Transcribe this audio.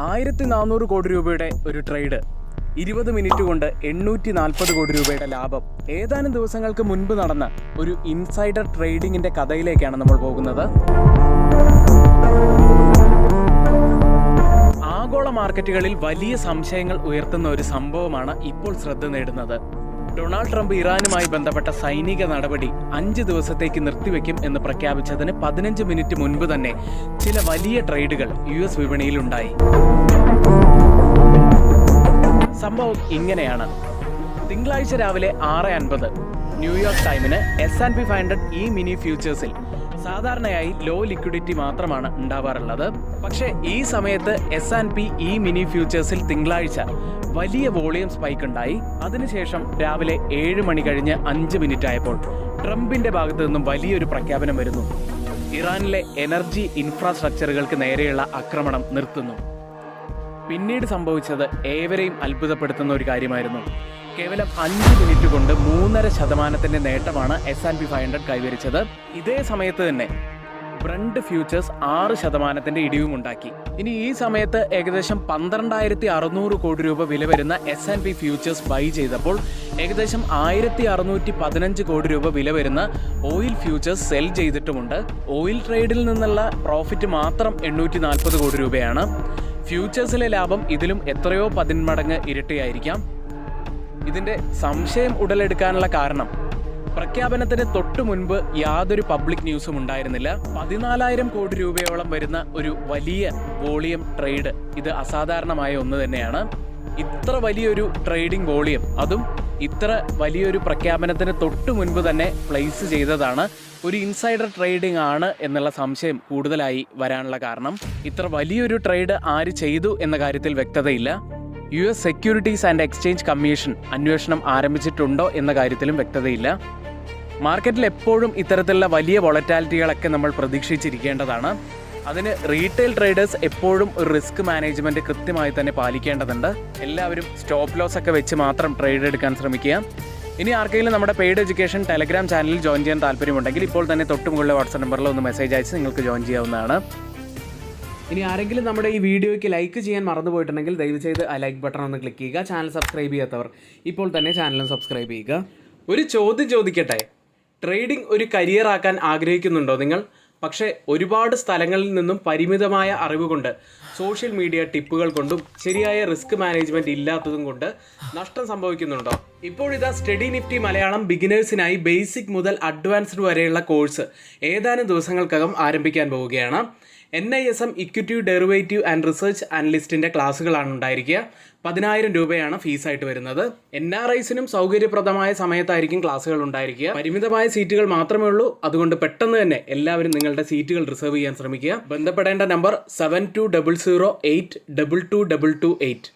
1400 കോടി രൂപയുടെ ഒരു ട്രേഡ്, 20 മിനിറ്റ് കൊണ്ട് 840 കോടി രൂപയുടെ ലാഭം. ഏതാനും ദിവസങ്ങൾക്ക് മുൻപ് നടന്ന ഒരു ഇൻസൈഡർ ട്രേഡിങ്ങിന്റെ കഥയിലേക്കാണ് നമ്മൾ പോകുന്നത്. ആഗോള മാർക്കറ്റുകളിൽ വലിയ സംശയങ്ങൾ ഉയർത്തുന്ന ഒരു സംഭവമാണ് ഇപ്പോൾ ശ്രദ്ധ നേടുന്നത്. ഡൊണാൾഡ് ട്രംപ് ഇറാനുമായി ബന്ധപ്പെട്ട സൈനിക നടപടി 5 ദിവസത്തേക്ക് നിർത്തിവെക്കും എന്ന് പ്രഖ്യാപിച്ചതിന് 15 മിനിറ്റ് മുൻപ് തന്നെ ചില വലിയ ട്രേഡുകൾ US വിപണിയിലുണ്ടായി. സംഭവം ഇങ്ങനെയാണ്. തിങ്കളാഴ്ച രാവിലെ 6:50 ന്യൂയോർക്ക് ടൈമിന് S&P 500 ഈ മിനി ഫ്യൂച്ചേഴ്സിൽ സാധാരണയായി ലോ ലിക്വിഡിറ്റി മാത്രമാണ് ഉണ്ടാവാറുള്ളത്. പക്ഷേ ഈ സമയത്ത് S&P ഈ മിനി ഫ്യൂച്ചേഴ്സിൽ തിങ്കളാഴ്ച വലിയ വോളിയം സ്പൈക്ക് ഉണ്ടായി. അതിനുശേഷം രാവിലെ 7 മണി കഴിഞ്ഞ് 5 മിനിറ്റ് ആയപ്പോൾ ട്രംപിന്റെ ഭാഗത്തു നിന്നും വലിയൊരു പ്രഖ്യാപനം വരുന്നു. ഇറാനിലെ എനർജി ഇൻഫ്രാസ്ട്രക്ചറുകൾക്ക് നേരെയുള്ള ആക്രമണം നിർത്തുന്നു. പിന്നീട് സംഭവിച്ചത് ഏവരെയും അത്ഭുതപ്പെടുത്തുന്ന ഒരു കാര്യമായിരുന്നു. കേവലം 5 മിനിറ്റ് കൊണ്ട് 3.5% നേട്ടമാണ് S&P 500 കൈവരിച്ചത്. ഇതേ സമയത്ത് തന്നെ ബ്രണ്ട് ഫ്യൂച്ചേഴ്സ് 6% ഇടിവും ഉണ്ടാക്കി. ഇനി ഈ സമയത്ത് ഏകദേശം 12,600 കോടി രൂപ വില വരുന്ന S&P ഫ്യൂച്ചേഴ്സ് ബൈ ചെയ്തപ്പോൾ ഏകദേശം 1,615 കോടി രൂപ വില വരുന്ന ഓയിൽ ഫ്യൂച്ചേഴ്സ് സെൽ ചെയ്തിട്ടുമുണ്ട്. ഓയിൽ ട്രേഡിൽ നിന്നുള്ള പ്രോഫിറ്റ് മാത്രം 840 കോടി രൂപയാണ്. ഫ്യൂച്ചേഴ്സിലെ ലാഭം ഇതിലും എത്രയോ 10 മടങ്ങ് ഇരട്ടിയായിരിക്കാം. ഇതിന്റെ സംശയം ഉടലെടുക്കാനുള്ള കാരണം, പ്രഖ്യാപനത്തിന് തൊട്ടു മുൻപ് യാതൊരു പബ്ലിക് ന്യൂസും ഉണ്ടായിരുന്നില്ല. 14,000 കോടി രൂപയോളം വരുന്ന ഒരു വലിയ വോളിയം ട്രേഡ്, ഇത് അസാധാരണമായ ഒന്ന് തന്നെയാണ്. ഇത്ര വലിയൊരു ട്രേഡിംഗ് വോളിയം, അതും ഇത്ര വലിയൊരു പ്രഖ്യാപനത്തിന് തൊട്ടു മുൻപ് തന്നെ പ്ലേസ് ചെയ്തതാണ്. ഒരു ഇൻസൈഡർ ട്രേഡിംഗ് ആണ് എന്നുള്ള സംശയം കൂടുതലായി വരാനുള്ള കാരണം, ഇത്ര വലിയൊരു ട്രേഡ് ആര് ചെയ്തു എന്ന കാര്യത്തിൽ വ്യക്തതയില്ല. US securities and exchange commission അന്വേഷണം ആരംഭിച്ചിട്ടുണ്ടോ എന്ന കാര്യത്തിലും വ്യക്തതയില്ല. മാർക്കറ്റിൽ എപ്പോഴും ഇത്തരത്തിലുള്ള വലിയ വോളറ്റാലിറ്റികളൊക്കെ നമ്മൾ പ്രതീക്ഷിച്ചിരിക്കേണ്ടതാണ്. അതിന് റീറ്റെയിൽ ട്രേഡേഴ്സ് എപ്പോഴും ഒരു റിസ്ക് മാനേജ്മെൻറ്റ് കൃത്യമായി തന്നെ പാലിക്കേണ്ടതുണ്ട്. എല്ലാവരും സ്റ്റോപ്പ് ലോസ് ഒക്കെ വെച്ച് മാത്രം ട്രേഡ് എടുക്കാൻ ശ്രമിക്കുക. ഇനി ആർക്കെങ്കിലും നമ്മുടെ പെയ്ഡ് എഡ്യൂക്കേഷൻ ടെലഗ്രാം ചാനലിൽ ജോയിൻ ചെയ്യാൻ താല്പര്യമുണ്ടെങ്കിൽ ഇപ്പോൾ തന്നെ തൊട്ടുമുകളിലെ വാട്സ്ആപ്പ് നമ്പറിൽ ഒന്ന് മെസ്സേജ് അയച്ച് നിങ്ങൾക്ക് ജോയിൻ ചെയ്യാവുന്നതാണ്. ഇനി ആരെങ്കിലും നമ്മുടെ ഈ വീഡിയോയ്ക്ക് ലൈക്ക് ചെയ്യാൻ മറന്നുപോയിട്ടുണ്ടെങ്കിൽ ദയവ് ചെയ്ത് ആ ലൈക്ക് ബട്ടൺ ഒന്ന് ക്ലിക്ക് ചെയ്യുക. ചാനൽ സബ്സ്ക്രൈബ് ചെയ്യാത്തവർ ഇപ്പോൾ തന്നെ ചാനലും സബ്സ്ക്രൈബ് ചെയ്യുക. ഒരു ചോദ്യം ചോദിക്കട്ടെ, ട്രേഡിംഗ് ഒരു കരിയർ ആക്കാൻ ആഗ്രഹിക്കുന്നുണ്ടോ നിങ്ങൾ? പക്ഷേ ഒരുപാട് സ്ഥലങ്ങളിൽ നിന്നും പരിമിതമായ അറിവ് കൊണ്ട്, സോഷ്യൽ മീഡിയ ടിപ്പുകൾ കൊണ്ടും ശരിയായ റിസ്ക് മാനേജ്മെൻറ്റ് ഇല്ലാത്തതും കൊണ്ട് നഷ്ടം സംഭവിക്കുന്നുണ്ടോ? ഇപ്പോഴിതാ സ്റ്റഡി നിഫ്റ്റി മലയാളം ബിഗിനേഴ്സിനായി ബേസിക് മുതൽ അഡ്വാൻസ്ഡ് വരെയുള്ള കോഴ്സ് ഏതാനും ദിവസങ്ങൾക്കകം ആരംഭിക്കാൻ പോവുകയാണ്. NISM equity derivative and research അനലിസ്റ്റിൻ്റെ ക്ലാസ്സുകളാണ് ഉണ്ടായിരിക്കുക. 10,000 രൂപയാണ് ഫീസായിട്ട് വരുന്നത്. NRIസിനും സൗകര്യപ്രദമായ സമയത്തായിരിക്കും ക്ലാസ്സുകൾ ഉണ്ടായിരിക്കുക. പരിമിതമായ സീറ്റുകൾ മാത്രമേ ഉള്ളൂ. അതുകൊണ്ട് പെട്ടെന്ന് തന്നെ എല്ലാവരും നിങ്ങളുടെ സീറ്റുകൾ റിസർവ് ചെയ്യാൻ ശ്രമിക്കുക. ബന്ധപ്പെടേണ്ട നമ്പർ 7200822228.